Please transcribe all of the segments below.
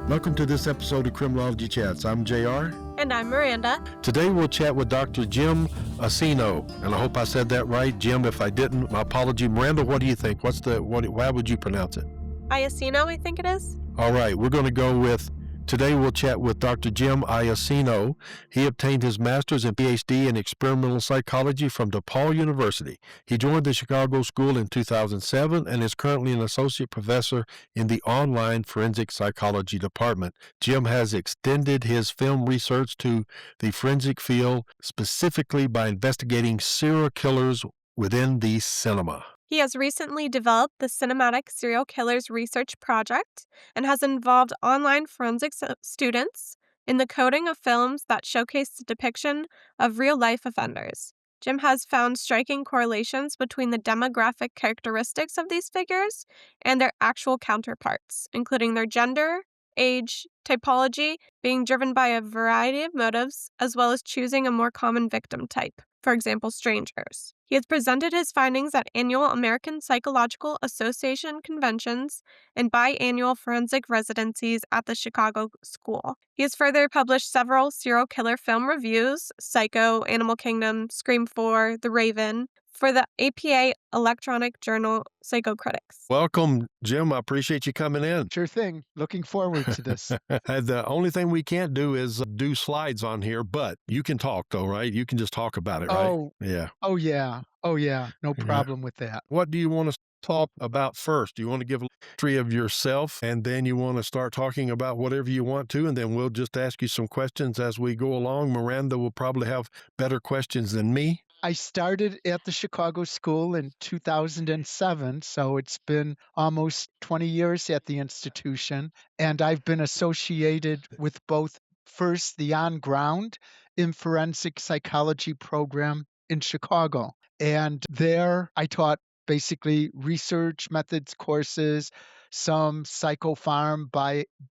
Welcome to this episode of Criminology Chats. I'm JR. And I'm Miranda. Today we'll chat with Dr. Jim Iaccino, and I hope I said that right. Jim, if I didn't, my apology. Miranda, what do you think? How would you pronounce it? Iaccino, I think it is. All right, we're going to go with, today we'll chat with Dr. Jim Iaccino. He obtained his master's and Ph.D. in experimental psychology from DePaul University. He joined the Chicago School in 2007 and is currently an associate professor in the online forensic psychology department. Jim has extended his film research to the forensic field, specifically by investigating serial killers within the cinema. He has recently developed the Cinematic Serial Killers Research Project and has involved online forensics students in the coding of films that showcase the depiction of real-life offenders. Jim has found striking correlations between the demographic characteristics of these figures and their actual counterparts, including their gender, age, typology, being driven by a variety of motives, as well as choosing a more common victim type, for example, strangers. He has presented his findings at annual American Psychological Association conventions and biannual forensic residencies at the Chicago School. He has further published several serial killer film reviews, Psycho, Animal Kingdom, Scream 4, The Raven, for the APA electronic journal Psychocritics. Welcome, Jim. I appreciate you coming in. Sure thing. Looking forward to this. The only thing we can't do is do slides on here, but you can talk though, right? You can just talk about it, right? Yeah. Oh, yeah. No problem with that. What do you want to talk about first? Do you want to give a history of yourself, and then you want to start talking about whatever you want to, and then we'll just ask you some questions as we go along. Miranda will probably have better questions than me. I started at the Chicago School in 2007, so it's been almost 20 years at the institution, and I've been associated with both first the on-ground in forensic psychology program in Chicago, and there I taught basically research methods courses, some psychopharm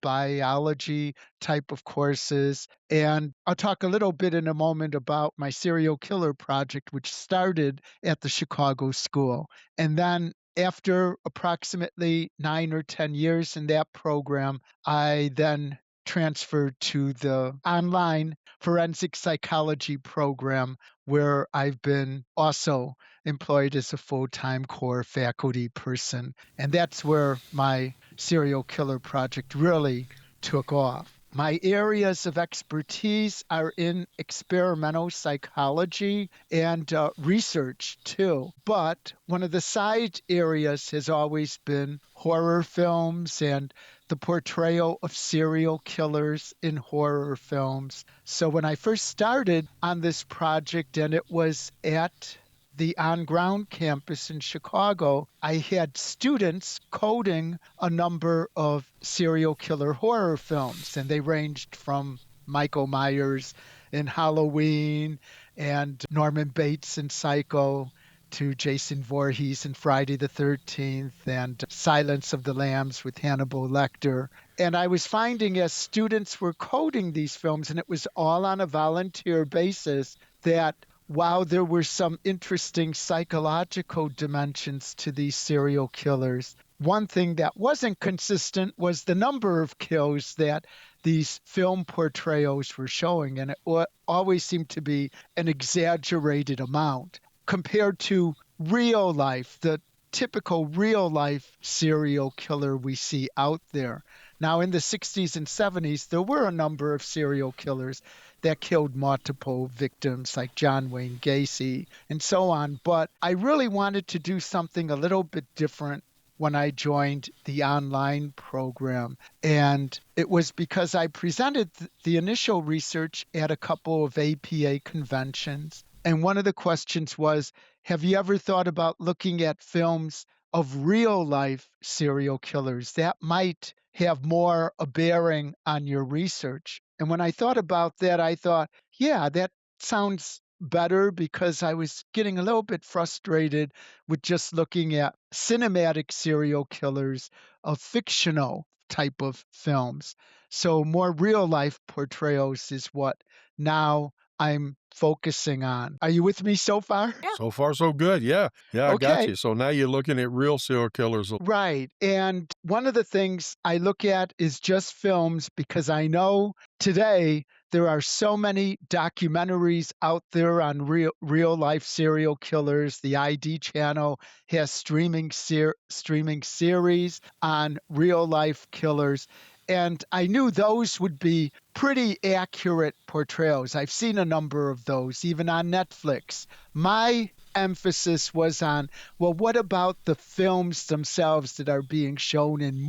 biology type of courses. And I'll talk a little bit in a moment about my serial killer project, which started at the Chicago School. And then after approximately 9 or 10 years in that program, I then transferred to the online forensic psychology program, where I've been also employed as a full-time core faculty person. And that's where my serial killer project really took off. My areas of expertise are in experimental psychology and research too. But one of the side areas has always been horror films and the portrayal of serial killers in horror films. So when I first started on this project, and it was at the on-ground campus in Chicago, I had students coding a number of serial killer horror films, and they ranged from Michael Myers in Halloween and Norman Bates in Psycho to Jason Voorhees in Friday the 13th and Silence of the Lambs with Hannibal Lecter. And I was finding as students were coding these films, and it was all on a volunteer basis, that while there were some interesting psychological dimensions to these serial killers, one thing that wasn't consistent was the number of kills that these film portrayals were showing. And it always seemed to be an exaggerated amount compared to real life, the typical real life serial killer we see out there. Now, in the 60s and 70s, there were a number of serial killers that killed multiple victims, like John Wayne Gacy and so on. But I really wanted to do something a little bit different when I joined the online program. And it was because I presented the initial research at a couple of APA conventions. And one of the questions was, have you ever thought about looking at films of real life serial killers? That might have more a bearing on your research. And when I thought about that, I thought, yeah, that sounds better, because I was getting a little bit frustrated with just looking at cinematic serial killers of fictional type of films. So more real life portrayals is what now I'm focusing on. Are you with me so far? Yeah. So far, so good. Yeah. Yeah, I got Okay. you. So now you're looking at real serial killers. Right. And one of the things I look at is just films because I know today there are so many documentaries out there on real life serial killers. The ID channel has streaming series on real life killers. And I knew those would be pretty accurate portrayals. I've seen a number of those, even on Netflix. My emphasis was on, well, what about the films themselves that are being shown in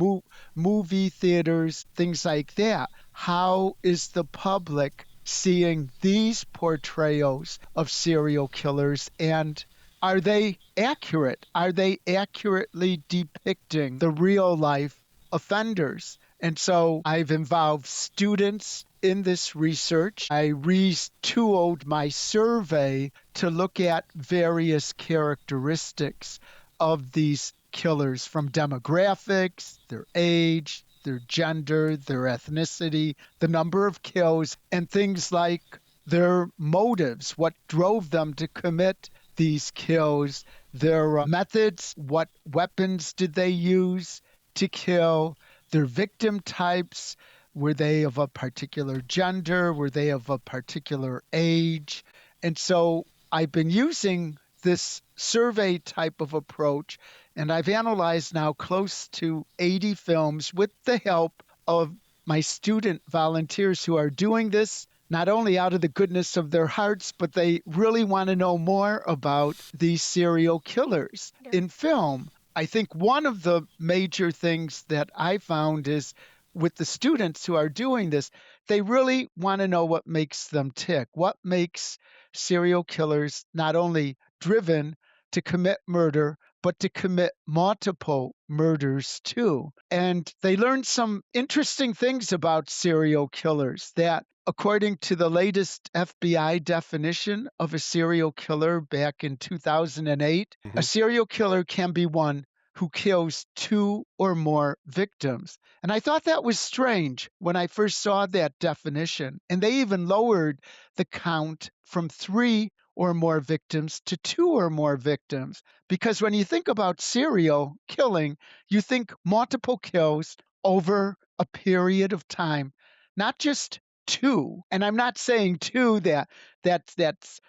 movie theaters, things like that? How is the public seeing these portrayals of serial killers, and are they accurate? Are they accurately depicting the real life offenders? And so I've involved students in this research. I retooled my survey to look at various characteristics of these killers, from demographics, their age, their gender, their ethnicity, the number of kills, and things like their motives, what drove them to commit these kills, their methods, what weapons did they use to kill, their victim types. Were they of a particular gender? Were they of a particular age? And so I've been using this survey type of approach, and I've analyzed now close to 80 films with the help of my student volunteers who are doing this not only out of the goodness of their hearts, but they really want to know more about these serial killers Yeah. in film. I think one of the major things that I found is with the students who are doing this, they really want to know what makes them tick, what makes serial killers not only driven to commit murder, but to commit multiple murders too. And they learned some interesting things about serial killers, that according to the latest FBI definition of a serial killer back in 2008, a Mhm. serial killer can be one who kills two or more victims. And I thought that was strange when I first saw that definition. And they even lowered the count from three or more victims to two or more victims. Because when you think about serial killing, you think multiple kills over a period of time, not just two. And I'm not saying two that's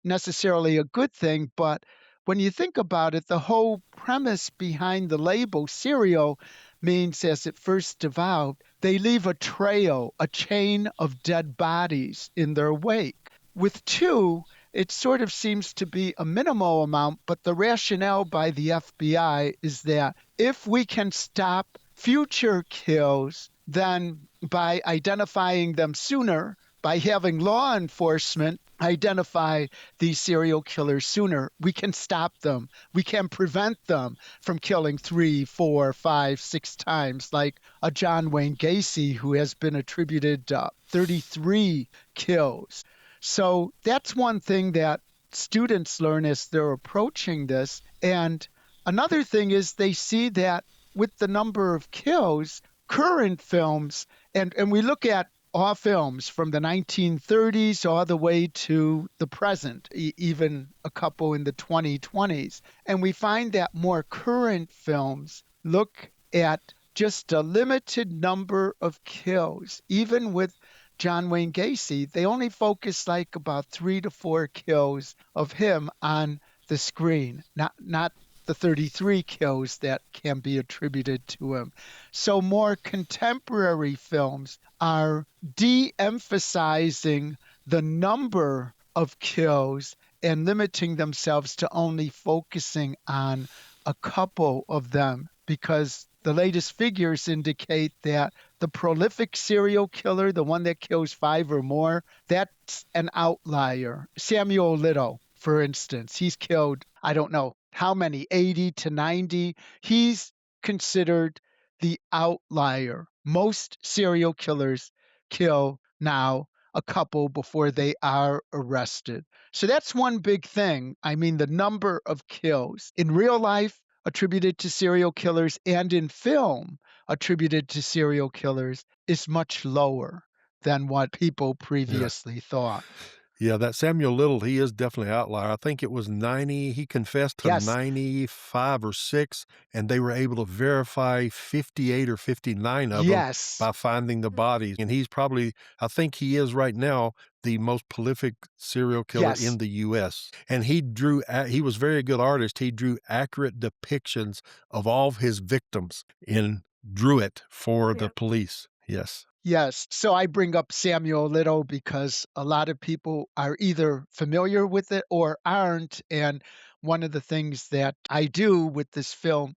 necessarily a good thing, but when you think about it, the whole premise behind the label serial means, as it first developed, they leave a trail, a chain of dead bodies in their wake. With two, it sort of seems to be a minimal amount, but the rationale by the FBI is that if we can stop future kills, then by identifying them sooner, by having law enforcement identify these serial killers sooner, we can stop them. We can prevent them from killing 3, 4, 5, 6 times, like a John Wayne Gacy, who has been attributed 33 kills. So that's one thing that students learn as they're approaching this. And another thing is they see that with the number of kills, current films, and we look at all films from the 1930s all the way to the present, even a couple in the 2020s. And we find that more current films look at just a limited number of kills. Even with John Wayne Gacy, they only focus like about 3 to 4 kills of him on the screen, not the 33 kills that can be attributed to him. So more contemporary films are de-emphasizing the number of kills and limiting themselves to only focusing on a couple of them, because the latest figures indicate that the prolific serial killer, the one that kills 5 or more, that's an outlier. Samuel Little, for instance, he's killed, I don't know how many, 80 to 90. He's considered the outlier. Most serial killers kill now a couple before they are arrested. So that's one big thing. I mean, the number of kills in real life attributed to serial killers and in film attributed to serial killers is much lower. than what people Yeah. previously thought. Yeah, that Samuel Little, he is definitely an outlier. I think it was 90, he confessed to Yes, 95 or 6, and they were able to verify 58 or 59 of them yes, by finding the bodies. And he's probably, I think he is right now, the most prolific serial killer yes. in the US. And he was a very good artist. He drew accurate depictions of all of his victims and drew it for the Yeah. police. Yes. Yes. So I bring up Samuel Little because a lot of people are either familiar with it or aren't. And one of the things that I do with this film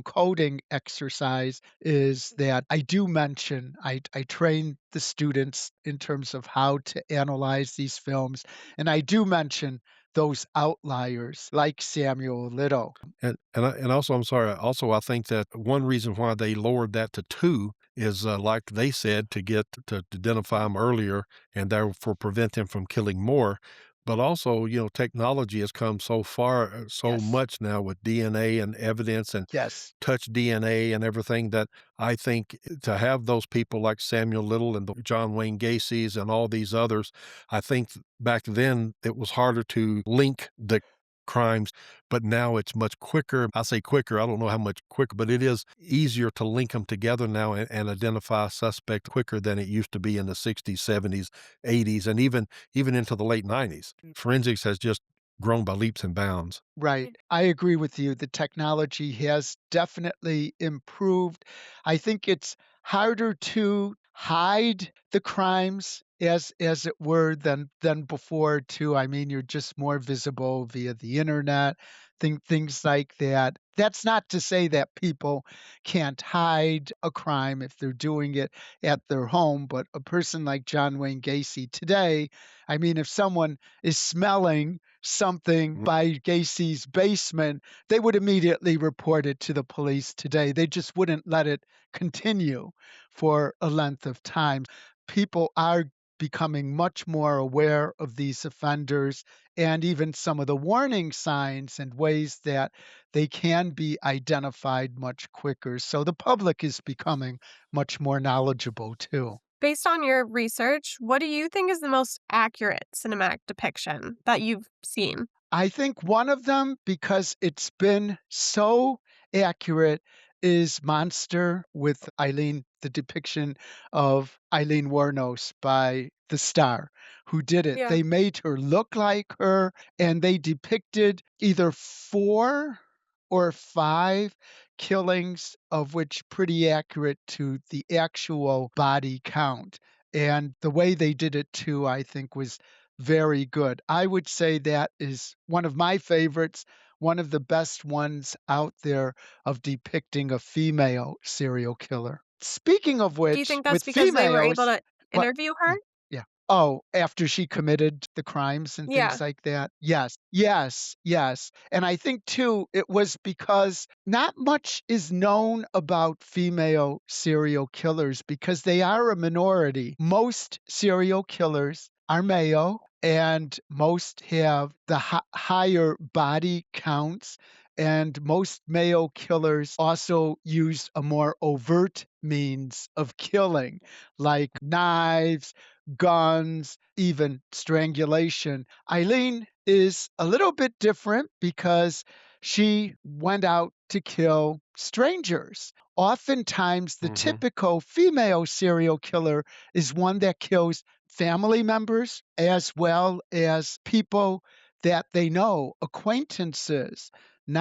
coding exercise is that I do mention I train the students in terms of how to analyze these films. And I do mention those outliers like Samuel Little. And also, I'm sorry, also, I think that one reason why they lowered that to 2 is, like they said, to get to identify them earlier and therefore prevent them from killing more. But also, technology has come so far, so Yes. much now with DNA and evidence and Yes. touch DNA and everything that I think to have those people like Samuel Little and the John Wayne Gacy's and all these others, I think back then it was harder to link the crimes, but now it's much quicker. I say quicker, I don't know how much quicker, but it is easier to link them together now and identify a suspect quicker than it used to be in the 60s, 70s, 80s, and even into the late 90s. Forensics has just grown by leaps and bounds. Right. I agree with you. The technology has definitely improved. I think it's harder to hide the crimes as it were than before too. I mean, you're just more visible via the internet, things like that. That's not to say that people can't hide a crime if they're doing it at their home, but a person like John Wayne Gacy today, I mean, if someone is smelling something Mm, by Gacy's basement, they would immediately report it to the police today. They just wouldn't let it continue for a length of time. People are becoming much more aware of these offenders and even some of the warning signs and ways that they can be identified much quicker. So the public is becoming much more knowledgeable too. Based on your research, what do you think is the most accurate cinematic depiction that you've seen? I think one of them, because it's been so accurate, is Monster with Eileen, the depiction of Eileen Wuornos by The Star, who did it. Yeah. They made her look like her, and they depicted either 4 or 5 killings, of which pretty accurate to the actual body count. And the way they did it too, I think, was very good. I would say that is one of my favorites, one of the best ones out there of depicting a female serial killer. Speaking of Do you which, think that's with because they were able females, to what interview her? yeah. Oh, after she committed the crimes and Yeah. things like that? Yes, yes, yes. And I think too, it was because not much is known about female serial killers because they are a minority. Most serial killers are male and most have the higher body counts. And most male killers also use a more overt means of killing, like knives, guns, even strangulation. Eileen is a little bit different because she went out to kill strangers. Oftentimes, the mhm, typical female serial killer is one that kills family members as well as people that they know, acquaintances,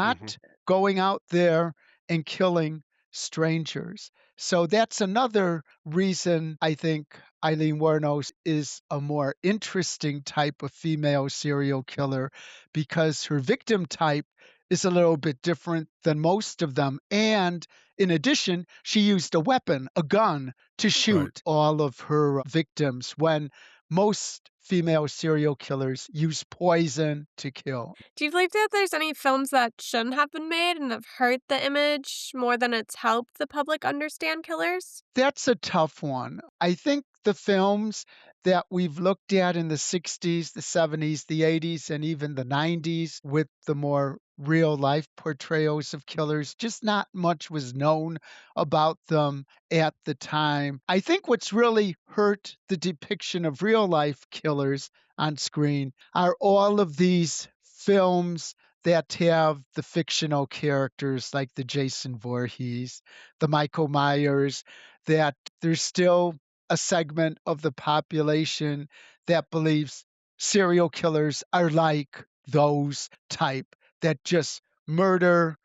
mhm. not going out there and killing strangers. So that's another reason I think Eileen Wuornos is a more interesting type of female serial killer because her victim type is a little bit different than most of them. And in addition, she used a weapon, a gun, to Right. shoot all of her victims when most female serial killers use poison to kill. Do you believe that there's any films that shouldn't have been made and have hurt the image more than it's helped the public understand killers? That's a tough one. I think the films that we've looked at in the 60s, the 70s, the 80s, and even the 90s with the more real life portrayals of killers. Just not much was known about them at the time. I think what's really hurt the depiction of real life killers on screen are all of these films that have the fictional characters like the Jason Voorhees, the Michael Myers, that there's still a segment of the population that believes serial killers are like those type that just murder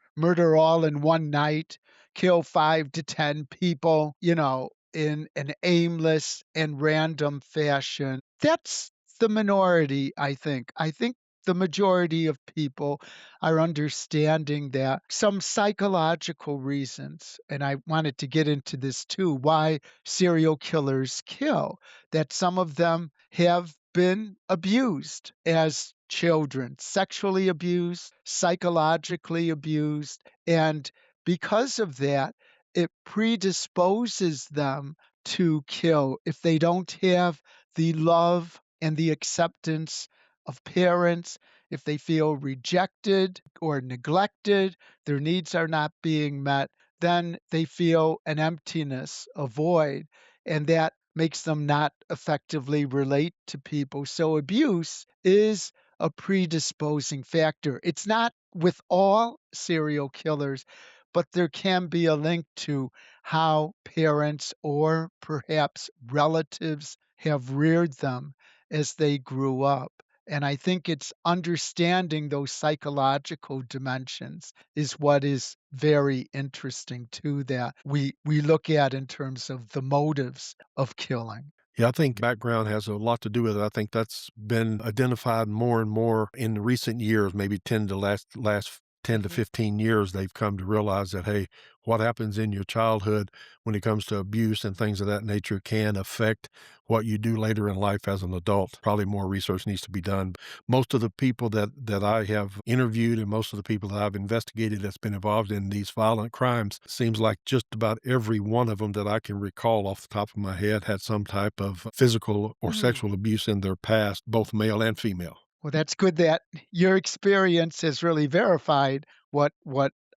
all in one night, kill 5 to 10 people, in an aimless and random fashion. That's the minority, I think. I think the majority of people are understanding that some psychological reasons, and I wanted to get into this too, why serial killers kill, that some of them have been abused as children, sexually abused, psychologically abused, and because of that, it predisposes them to kill if they don't have the love and the acceptance of parents, if they feel rejected or neglected, their needs are not being met, then they feel an emptiness, a void, and that makes them not effectively relate to people. So abuse is a predisposing factor. It's not with all serial killers, but there can be a link to how parents or perhaps relatives have reared them as they grew up. And I think it's understanding those psychological dimensions is what is very interesting too, that we look at in terms of the motives of killing. Yeah, I think background has a lot to do with it. I think that's been identified more and more in recent years, maybe 10 to last 10 to 15 years. They've come to realize that, hey, what happens in your childhood when it comes to abuse and things of that nature can affect what you do later in life as an adult. Probably more research needs to be done. Most of the people that I have interviewed and most of the people that I've investigated that's been involved in these violent crimes, seems like just about every one of them that I can recall off the top of my head had some type of physical or sexual abuse in their past, both male and female. Well, that's good that your experience has really verified what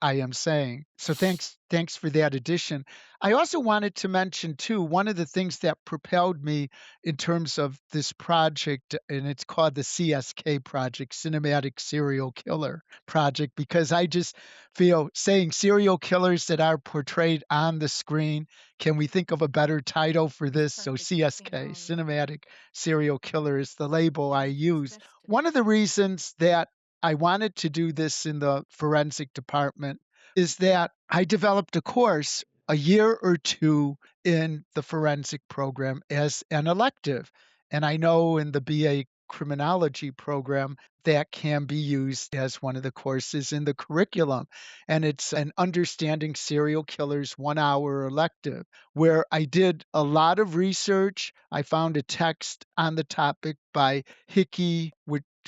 I am saying. So thanks for that addition. I also wanted to mention too, one of the things that propelled me in terms of this project, and it's called the CSK project, Cinematic Serial Killer Project, because I just feel saying serial killers that are portrayed on the screen. Can we think of a better title for this? So CSK, Cinematic Serial Killer, is the label I use. One of the reasons that I wanted to do this in the forensic department is that I developed a course a year or two in the forensic program as an elective. And I know in the BA criminology program that can be used as one of the courses in the curriculum. And it's an Understanding Serial Killers 1 hour elective where I did a lot of research. I found a text on the topic by Hickey,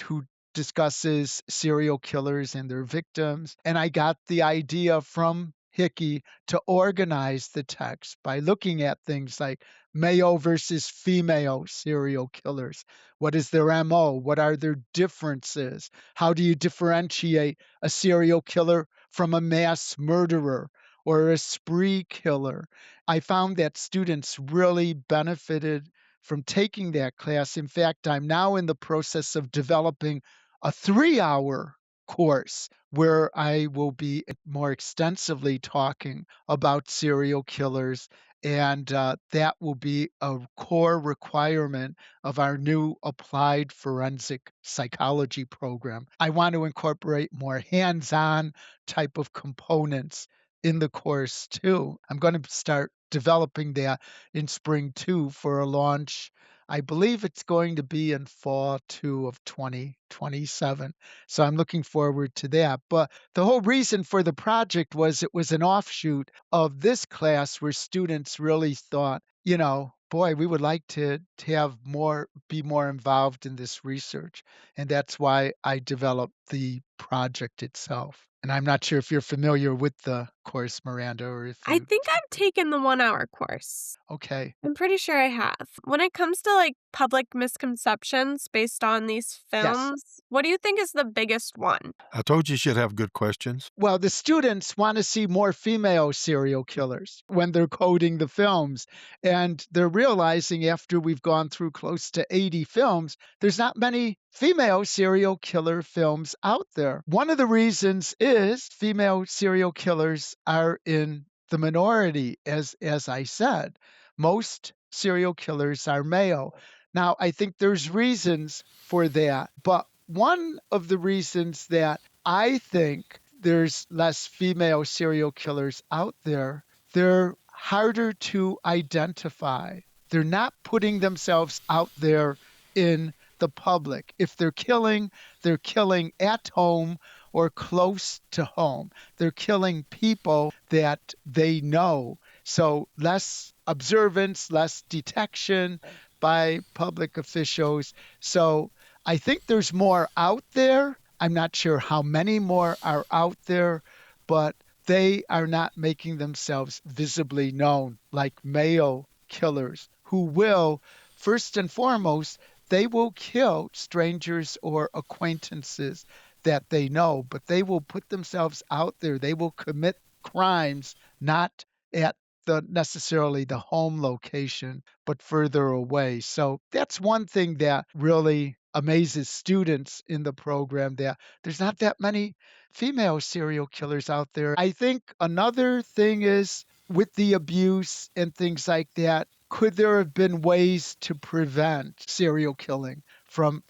who discusses serial killers and their victims. And I got the idea from Hickey to organize the text by looking at things like male versus female serial killers. What is their MO? What are their differences? How do you differentiate a serial killer from a mass murderer or a spree killer? I found that students really benefited from taking that class. In fact, I'm now in the process of developing a 3 hour course where I will be more extensively talking about serial killers. And that will be a core requirement of our new applied forensic psychology program. I want to incorporate more hands on type of components in the course too. I'm going to start developing that in spring too for a launch. I believe it's going to be in fall two of 2027. So I'm looking forward to that. But the whole reason for the project was it was an offshoot of this class where students really thought, boy, we would like to be more involved in this research. And that's why I developed the project itself. And I'm not sure if you're familiar with the course, Miranda, or if I you think took I've it. taken the 1-hour course. Okay. I'm pretty sure I have. When it comes to, like, public misconceptions based on these Yes. films, what do you think is the biggest one? I told you she'd have good questions. Well, the students want to see more female serial killers when they're coding the films. And they're realizing after we've gone through close to 80 films, there's not many female serial killer films out there. One of the reasons is female serial killers are in the minority, as I said. Most serial killers are male. Now, I think there's reasons for that, but one of the reasons that I think there's less female serial killers out there. They're harder to identify. They're not putting themselves out there in the public. If they're killing at home or close to home. They're killing people that they know. So less observance, less detection by public officials. So I think there's more out there. I'm not sure how many more are out there, but they are not making themselves visibly known like male killers who will, first and foremost, they will kill strangers or acquaintances that they know, but they will put themselves out there. They will commit crimes not at the necessarily the home location, but further away. So that's one thing that really amazes students in the program that there's not that many female serial killers out there. I think another thing is with the abuse and things like that, could there have been ways to prevent serial killing from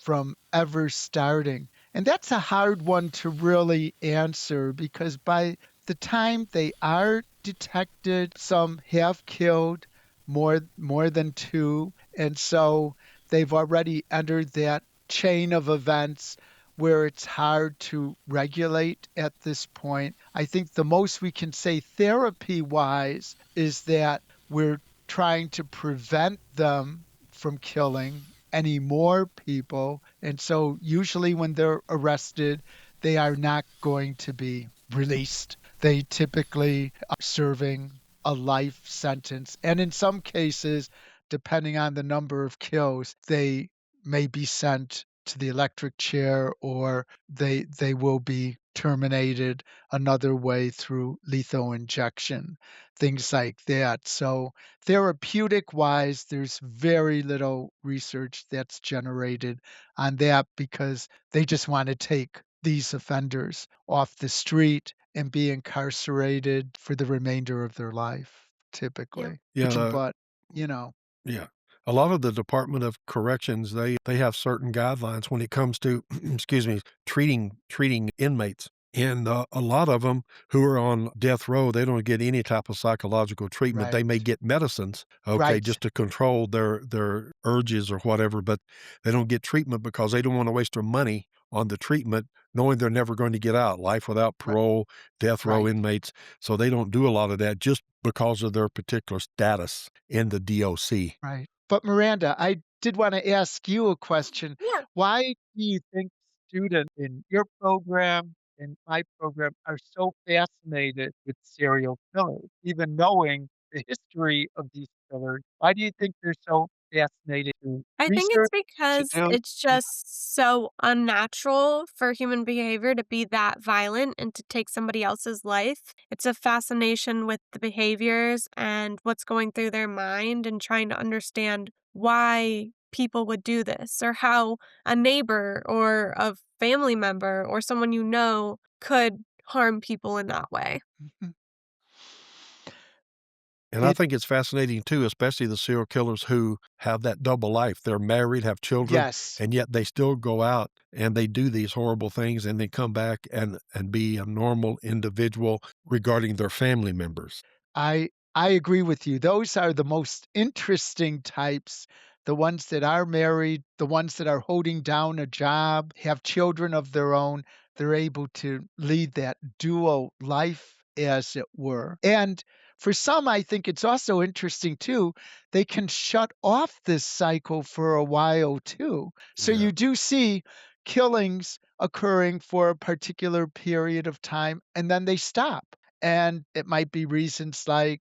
ever starting? And that's a hard one to really answer because by the time they are detected, some have killed more than two, and so they've already entered that chain of events where it's hard to regulate at this point. I think the most we can say therapy wise is that we're trying to prevent them from killing any more people. And so, usually, when they're arrested, they are not going to be released. They typically are serving a life sentence. And in some cases, depending on the number of kills, they may be sent to the electric chair or they will be terminated another way through lethal injection, things like that. So therapeutic wise, there's very little research that's generated on that because they just want to take these offenders off the street and be incarcerated for the remainder of their life, Yeah. typically. Yeah, But, you know, yeah. A lot of the Department of Corrections, they have certain guidelines when it comes to, excuse me, treating inmates. And a lot of them who are on death row, they don't get any type of psychological treatment. They may right, get medicines, okay, right, just to control their urges or whatever, but they don't get treatment because they don't want to waste their money on the treatment, knowing they're never going to get out. Life without right, parole, death row right. inmates. So they don't do a lot of that just because of their particular status in the DOC. Right. But Miranda, I did want to ask you a question. Yeah. Why do you think students in your program and my program are so fascinated with serial killers, even knowing the history of these killers? Why do you think they're so fascinated to I think it's research, to because do? it's just so unnatural for human behavior to be that violent and to take somebody else's life. It's a fascination with the behaviors and what's going through their mind and trying to understand why people would do this or how a neighbor or a family member or someone you know could harm people in that way. Mhm. And I It, think it's fascinating too, especially the serial killers who have that double life. They're married, have children, yes. and yet they still go out and they do these horrible things and they come back and be a normal individual regarding their family members. I agree with you. Those are the most interesting types, the ones that are married, the ones that are holding down a job, have children of their own. They're able to lead that dual life, as it were. And for some, I think it's also interesting too, they can shut off this cycle for a while too. So Yeah. you do see killings occurring for a particular period of time and then they stop And it might be reasons like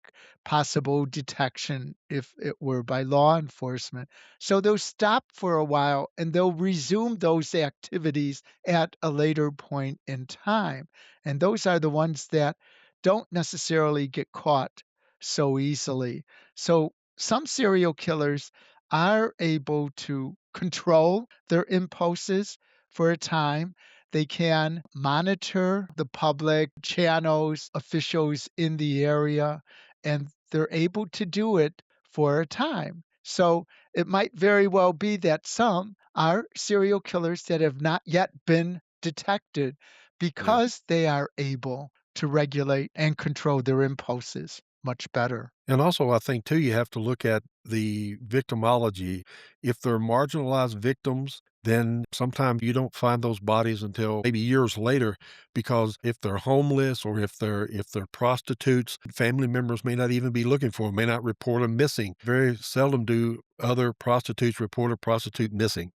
possible detection if it were by law enforcement. So they'll stop for a while and they'll resume those activities at a later point in time. And those are the ones that don't necessarily get caught so easily. So some serial killers are able to control their impulses for a time. They can monitor the public channels, officials in the area, and they're able to do it for a time. So it might very well be that some are serial killers that have not yet been detected Yeah. because they are able to regulate and control their impulses much better. And also, I think too, you have to look at the victimology. If they're marginalized victims, then sometimes you don't find those bodies until maybe years later, because if they're homeless or if they're prostitutes, family members may not even be looking for them, may not report them missing. Very seldom do other prostitutes report a prostitute missing.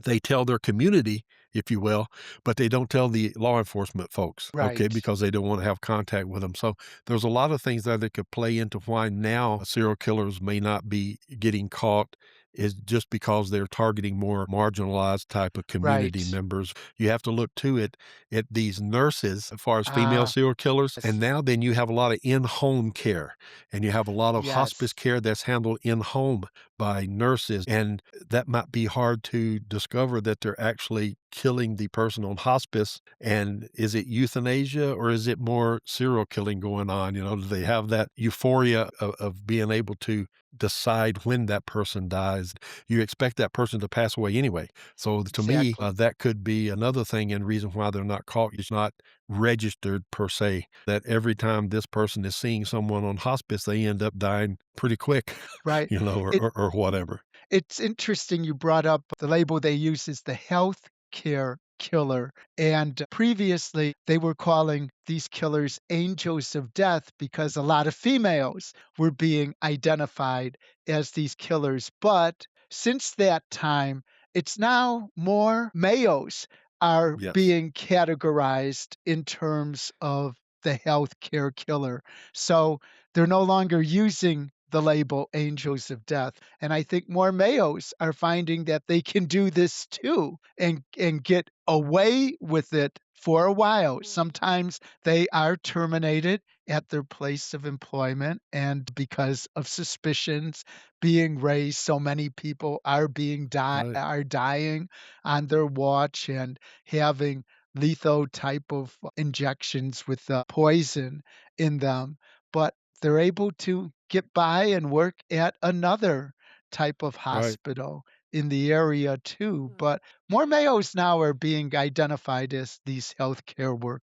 They tell their community, if you will, but they don't tell the law enforcement folks, okay, Right, because they don't want to have contact with them. So there's a lot of things there that could play into why now serial killers may not be getting caught, is just because they're targeting more marginalized type of community right. members. You have to look too at these nurses as far as female Ah, serial killers. And yes, now then you have a lot of in-home care, and you have a lot of hospice yes, care that's handled in home by nurses. And that might be hard to discover that they're actually killing the person on hospice. And is it euthanasia or is it more serial killing going on? Do they have that euphoria of being able to decide when that person dies? You expect that person to pass away anyway. So to me, exactly. that could be another thing and reason why they're not caught. It's not registered per se, that every time this person is seeing someone on hospice, they end up dying pretty quick, Right. or, It or whatever. It's interesting you brought up the label they use is the health care killer. And previously, they were calling these killers angels of death because a lot of females were being identified as these killers. But since that time, it's now more males are Yes. being categorized in terms of the health care killer. So they're no longer using the label angels of death. And I think more males are finding that they can do this too and get away with it for a while. Sometimes they are terminated at their place of employment and because of suspicions being raised, so many people are Right. are dying on their watch and having lethal type of injections with poison in them. But they're able to get by and work at another type of Right. hospital in the area too. But more males now are being identified as these healthcare work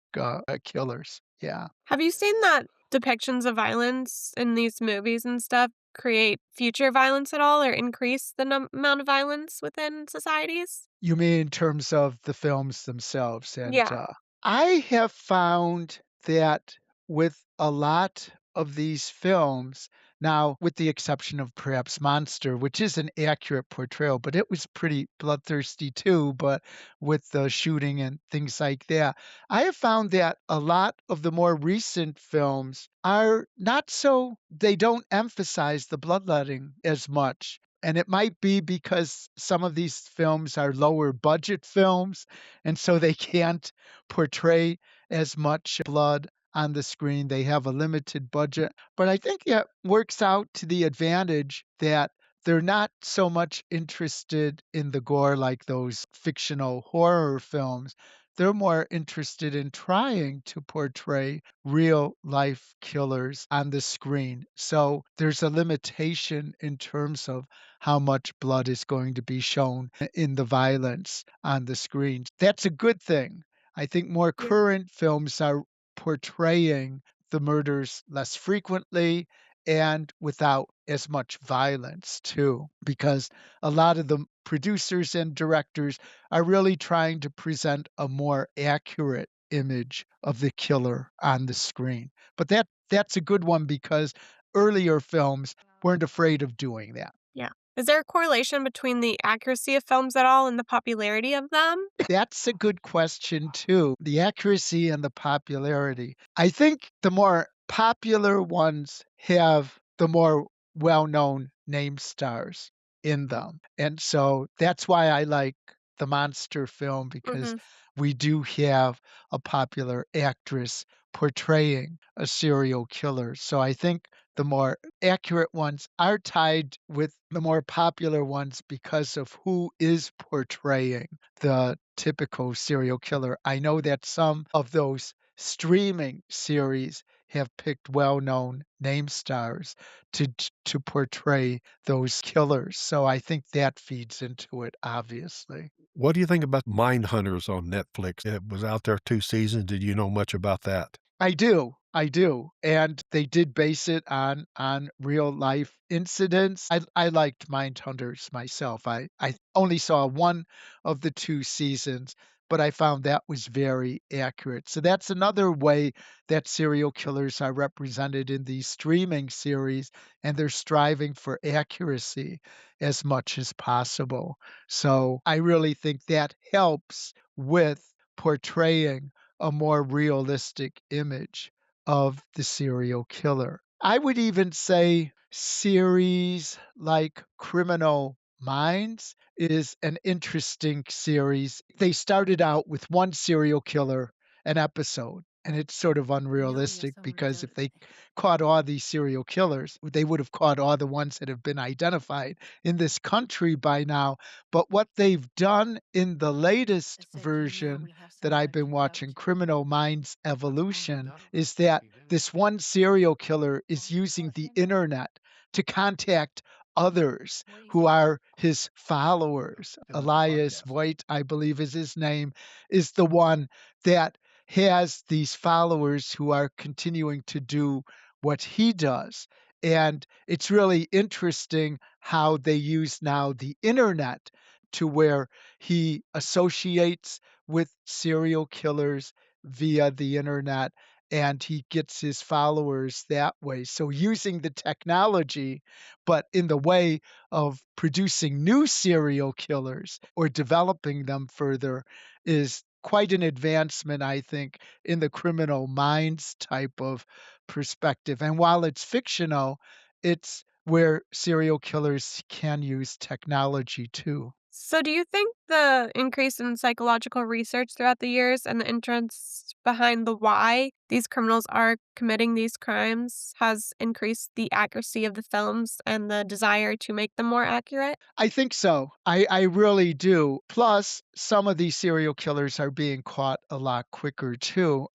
killers. Yeah. Have you seen that depictions of violence in these movies and stuff create future violence at all or increase the amount of violence within societies? You mean in terms of the films themselves? And Yeah. I have found that with a lot of these films, now with the exception of perhaps Monster, which is an accurate portrayal, but it was pretty bloodthirsty too, but with the shooting and things like that, I have found that a lot of the more recent films are not so, they don't emphasize the bloodletting as much. And it might be because some of these films are lower budget films, and so they can't portray as much blood on the screen. They have a limited budget. But I think it works out to the advantage that they're not so much interested in the gore like those fictional horror films. They're more interested in trying to portray real life killers on the screen. So there's a limitation in terms of how much blood is going to be shown in the violence on the screen. That's a good thing. I think more Yeah. current films are portraying the murders less frequently and without as much violence, too, because a lot of the producers and directors are really trying to present a more accurate image of the killer on the screen. But that's a good one because earlier films weren't afraid of doing that. Yeah. Is there a correlation between the accuracy of films at all and the popularity of them? That's a good question, too. The accuracy and the popularity. I think the more popular ones have the more well known name stars in them. And so that's why I like the monster film because Hmm. we do have a popular actress portraying a serial killer. So I think the more accurate ones are tied with the more popular ones because of who is portraying the typical serial killer. I know that some of those streaming series have picked well-known name stars to portray those killers. So I think that feeds into it, obviously. What do you think about Mindhunters on Netflix? It was out there 2 seasons. Did you know much about that? I do, and they did base it on real life incidents. I liked Mindhunters myself. I only saw one of the 2 seasons, but I found that was very accurate. So that's another way that serial killers are represented in these streaming series, and they're striving for accuracy as much as possible. So I really think that helps with portraying a more realistic image of the serial killer. I would even say series like Criminal Minds is an interesting series. They started out with one serial killer an episode. And it's sort of unrealistic because if they caught all these serial killers, they would have caught all the ones that have been identified in this country by now. But what they've done in the latest version that I've been watching, Criminal Minds Evolution, is that this one serial killer is using the internet to contact others who are his followers. Elias Voigt, I believe is his name, is the one that has these followers who are continuing to do what he does. And it's really interesting how they use now the internet to where he associates with serial killers via the internet and he gets his followers that way. So using the technology, but in the way of producing new serial killers or developing them further is quite an advancement, I think, in the criminal minds type of perspective. And while it's fictional, it's where serial killers can use technology too. So, do you think the increase in psychological research throughout the years and the interest behind the why these criminals are committing these crimes has increased the accuracy of the films and the desire to make them more accurate? I think so. I really do. Plus, some of these serial killers are being caught a lot quicker too,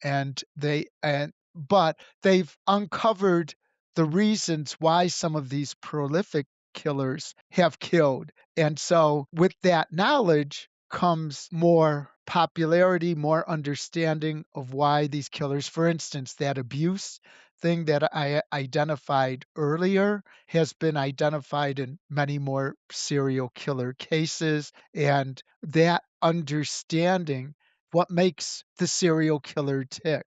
but they've uncovered the reasons why some of these prolific killers have killed. And so with that knowledge comes more popularity, more understanding of why these killers, for instance, that abuse thing that I identified earlier has been identified in many more serial killer cases. And that understanding what makes the serial killer tick,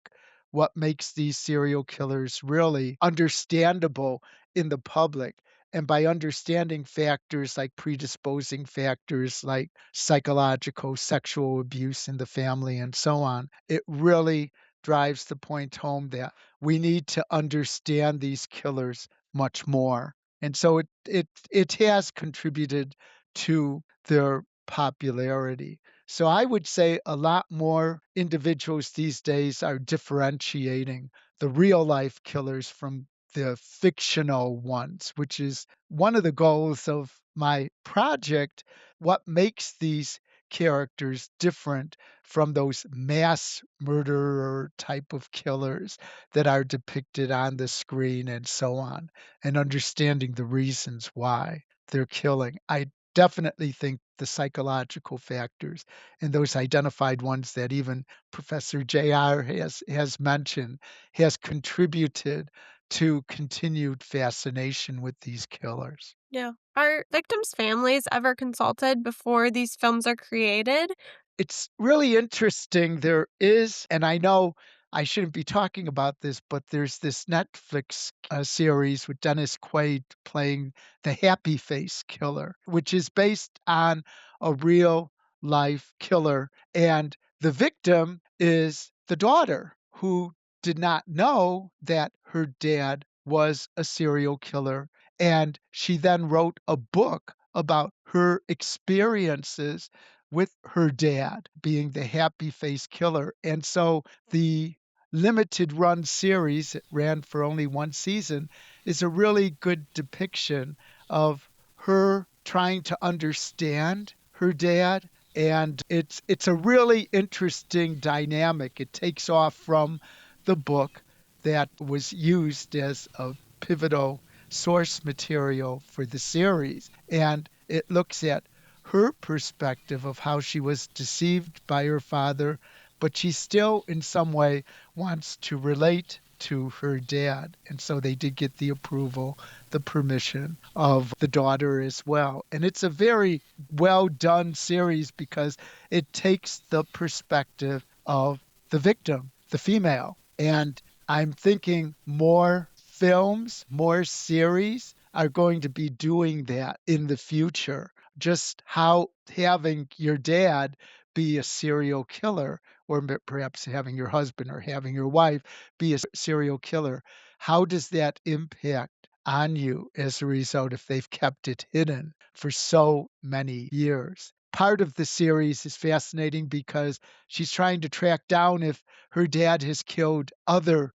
what makes these serial killers really understandable in the public. And by understanding factors like predisposing factors like psychological, sexual abuse in the family, and so on, it really drives the point home that we need to understand these killers much more. And so it has contributed to their popularity. So I would say a lot more individuals these days are differentiating the real life killers from the fictional ones, which is one of the goals of my project. What makes these characters different from those mass murderer type of killers that are depicted on the screen and so on, and understanding the reasons why they're killing. I definitely think the psychological factors and those identified ones that even Professor JR has mentioned has contributed to continued fascination with these killers. Yeah. Are victims' families ever consulted before these films are created? It's really interesting. There is, and I know I shouldn't be talking about this, but there's this Netflix series with Dennis Quaid playing the Happy Face Killer, which is based on a real life killer. And the victim is the daughter who did not know that her dad was a serial killer. And she then wrote a book about her experiences with her dad being the happy face killer. And so the limited run series, it ran for only one season, is a really good depiction of her trying to understand her dad. And it's a really interesting dynamic. It takes off from the book that was used as a pivotal source material for the series. And it looks at her perspective of how she was deceived by her father, but she still, in some way, wants to relate to her dad. And so they did get the approval, the permission of the daughter as well. And it's a very well done series because it takes the perspective of the victim, the female. And I'm thinking more films, more series are going to be doing that in the future. Just how having your dad be a serial killer, or perhaps having your husband or having your wife be a serial killer, how does that impact on you as a result if they've kept it hidden for so many years? Part of the series is fascinating because she's trying to track down if her dad has killed other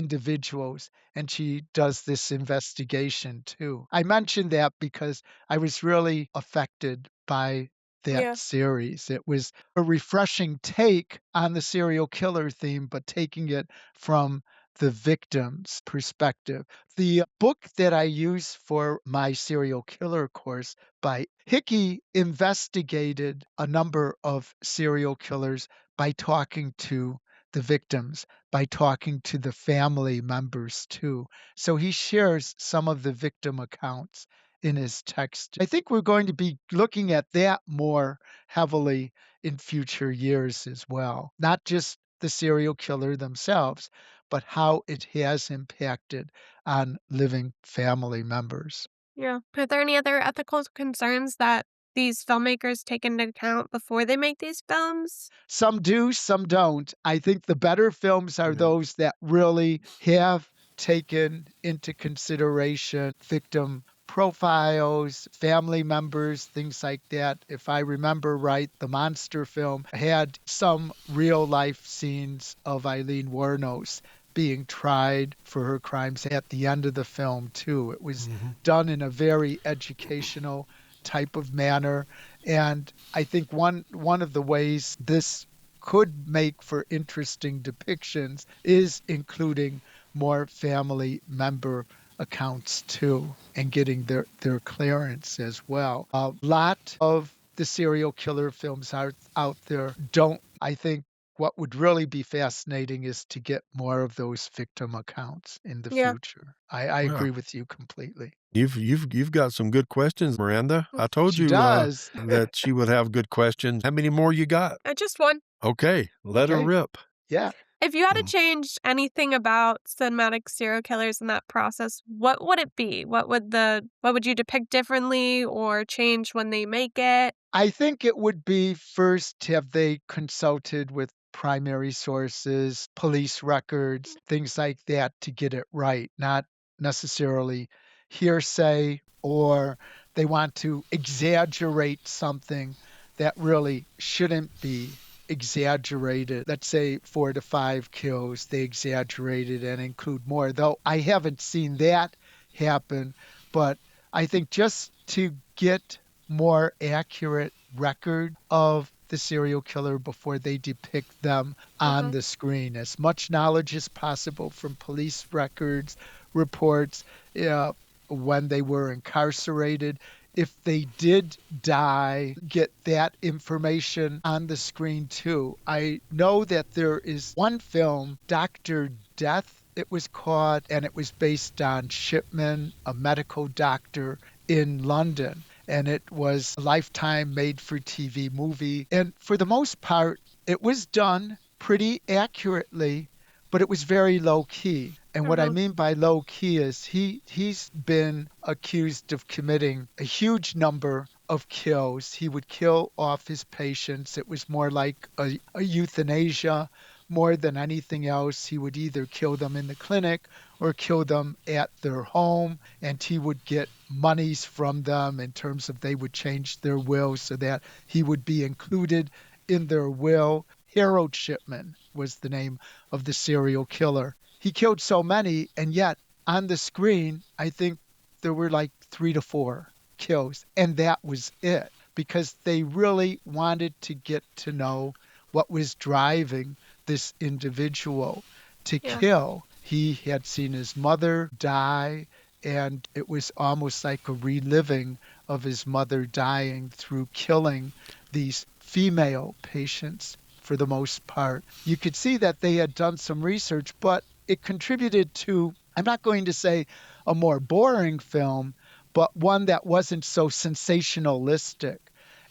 individuals, and she does this investigation too. I mentioned that because I was really affected by that Yeah. series. It was a refreshing take on the serial killer theme, but taking it from the victim's perspective. The book that I use for my serial killer course by Hickey investigated a number of serial killers by talking to the victims, by talking to the family members too. So he shares some of the victim accounts in his text. I think we're going to be looking at that more heavily in future years as well. Not just the serial killer themselves, but how it has impacted on living family members. Yeah. Are there any other ethical concerns that these filmmakers take into account before they make these films? Some do, some don't. I think the better films are Yeah. those that really have taken into consideration victim profiles, family members, things like that. If I remember right, the monster film had some real life scenes of Eileen Wuornos being tried for her crimes at the end of the film, too. It was done in a very educational type of manner. And I think one of the ways this could make for interesting depictions is including more family member accounts too and getting their clearance as well. A lot of the serial killer films out there don't. I think what would really be fascinating is to get more of those victim accounts in the Yeah. future. I Wow. agree with you completely. You've got some good questions, Miranda. I told She you does. that she would have good questions. How many more you got? Just one. Okay, let her Okay. rip. Yeah. If you had to Mm. change anything about cinematic serial killers in that process, what would it be? What would you depict differently or change when they make it? I think it would be first, have they consulted with primary sources, police records, things like that to get it right, not necessarily hearsay, or they want to exaggerate something that really shouldn't be exaggerated. Let's say 4 to 5 kills, they exaggerated and include more, though I haven't seen that happen. But I think just to get more accurate record of the serial killer before they depict them on Uh-huh. the screen. As much knowledge as possible from police records, reports, uh, when they were incarcerated. If they did die, get that information on the screen too. I know that there is one film, Dr. Death, it was called, and it was based on Shipman, a medical doctor in London. And it was a Lifetime made for TV movie. And for the most part, it was done pretty accurately, but it was very low key. And what I Mhm. mean by low key is he's been accused of committing a huge number of kills. He would kill off his patients. It was more like a euthanasia more than anything else. He would either kill them in the clinic or kill them at their home, and he would get monies from them in terms of they would change their will so that he would be included in their will. Harold Shipman was the name of the serial killer. He killed so many, and yet on the screen, I think there were like 3 to 4 kills, and that was it because they really wanted to get to know what was driving this individual to Yeah. kill. He had seen his mother die, and it was almost like a reliving of his mother dying through killing these female patients for the most part. You could see that they had done some research, but it contributed to, I'm not going to say a more boring film, but one that wasn't so sensationalistic.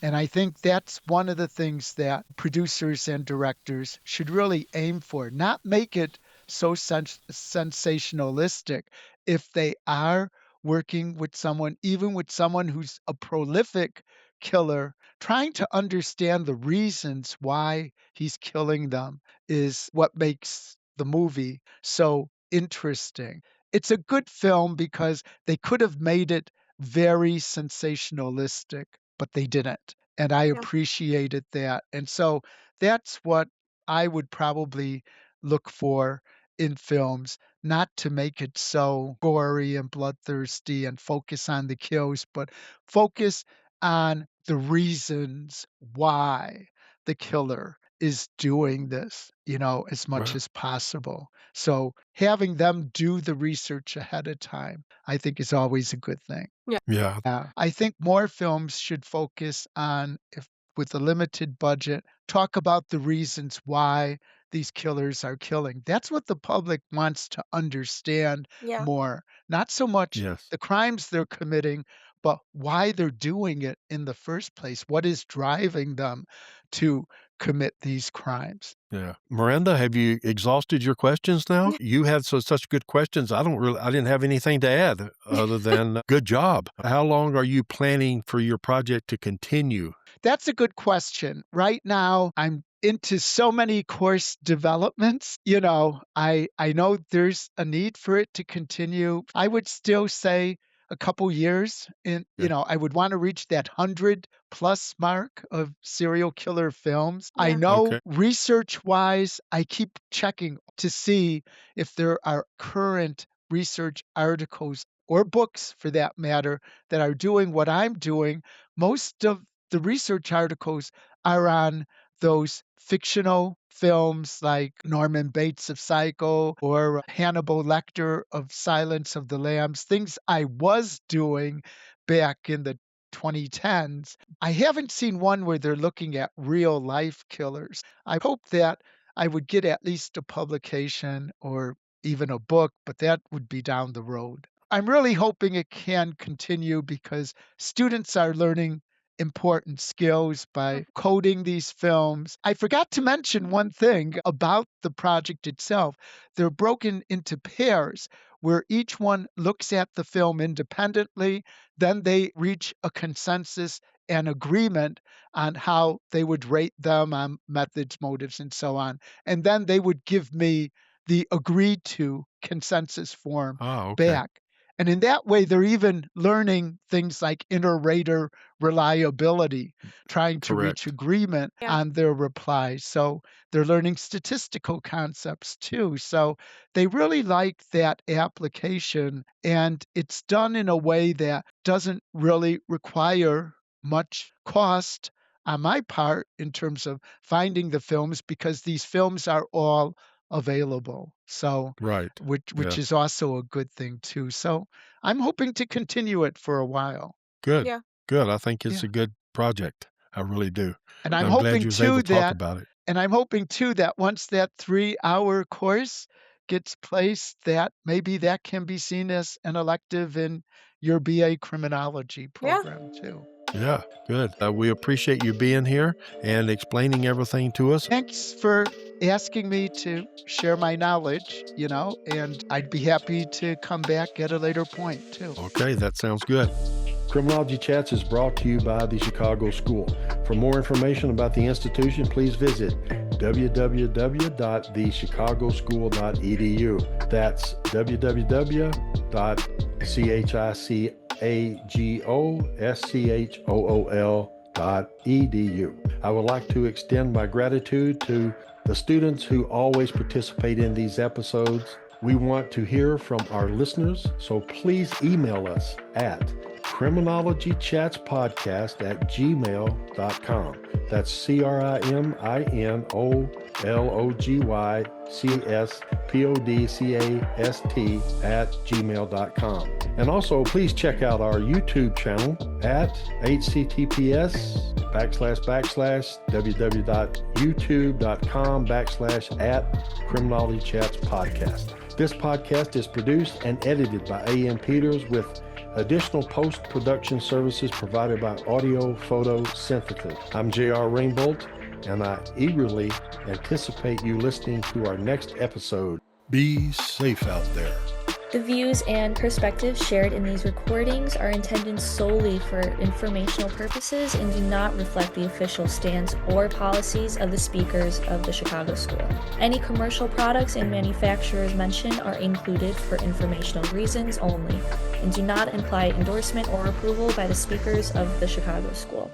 And I think that's one of the things that producers and directors should really aim for, not make it so sensationalistic. If they are working with someone, even with someone who's a prolific killer, trying to understand the reasons why he's killing them is what makes the movie so interesting. It's a good film because they could have made it very sensationalistic, but they didn't. And I Yeah. appreciated that. And so that's what I would probably look for in films, not to make it so gory and bloodthirsty and focus on the kills, but focus on the reasons why the killer is doing this, as much Right. as possible. So having them do the research ahead of time, I think is always a good thing. Yeah. Yeah. Yeah, I think more films should focus on, if with a limited budget, talk about the reasons why these killers are killing. That's what the public wants to understand Yeah. more. Not so much Yes. the crimes they're committing, but why they're doing it in the first place. What is driving them to commit these crimes? Yeah. Miranda, have you exhausted your questions now? You had such good questions. I didn't have anything to add other than good job. How long are you planning for your project to continue? That's a good question. Right now, I'm into so many course developments. I know there's a need for it to continue. I would still say a couple years in, Okay. I would want to reach that 100 plus mark of serial killer films. I Yeah. know Okay. research wise, I keep checking to see if there are current research articles or books for that matter that are doing what I'm doing. Most of the research articles are on those fictional films like Norman Bates of Psycho or Hannibal Lecter of Silence of the Lambs, things I was doing back in the 2010s. I haven't seen one where they're looking at real life killers. I hope that I would get at least a publication or even a book, but that would be down the road. I'm really hoping it can continue because students are learning important skills by coding these films. I forgot to mention one thing about the project itself. They're broken into pairs where each one looks at the film independently, then they reach a consensus and agreement on how they would rate them on methods, motives, and so on. And then they would give me the agreed to consensus form Ah, okay. back. And in that way, they're even learning things like inter-rater reliability, trying to reach Correct. agreement Yeah. on their replies. So they're learning statistical concepts too. So they really like that application. And it's done in a way that doesn't really require much cost on my part in terms of finding the films because these films are all available. So Right. which Yeah. is also a good thing too. So I'm hoping to continue it for a while. Good. Yeah. Good. I think it's Yeah. a good project. I really do. And I'm glad you was able to talk about it. I'm hoping too that once that 3-hour course gets placed, that maybe that can be seen as an elective in your BA criminology Yeah. program too. Yeah, good. We appreciate you being here and explaining everything to us. Thanks for asking me to share my knowledge, and I'd be happy to come back at a later point too. Okay, that sounds good. Criminology Chats is brought to you by the Chicago School. For more information about the institution, please visit www.thechicagoschool.edu. That's www.thechicagoschool.edu. I would like to extend my gratitude to the students who always participate in these episodes. We want to hear from our listeners, so please email us at criminologychatspodcast@gmail.com. That's CRIMINOLOGYCSPODCAST@gmail.com. And also, please check out our YouTube channel at https://www.youtube.com/@Criminology Chats Podcast. This podcast is produced and edited by A.M. Peters with additional post-production services provided by Audio Photo Synthesis. I'm JR Rainbolt, and I eagerly anticipate you listening to our next episode. Be safe out there. The views and perspectives shared in these recordings are intended solely for informational purposes and do not reflect the official stance or policies of the speakers of the Chicago School. Any commercial products and manufacturers mentioned are included for informational reasons only and do not imply endorsement or approval by the speakers of the Chicago School.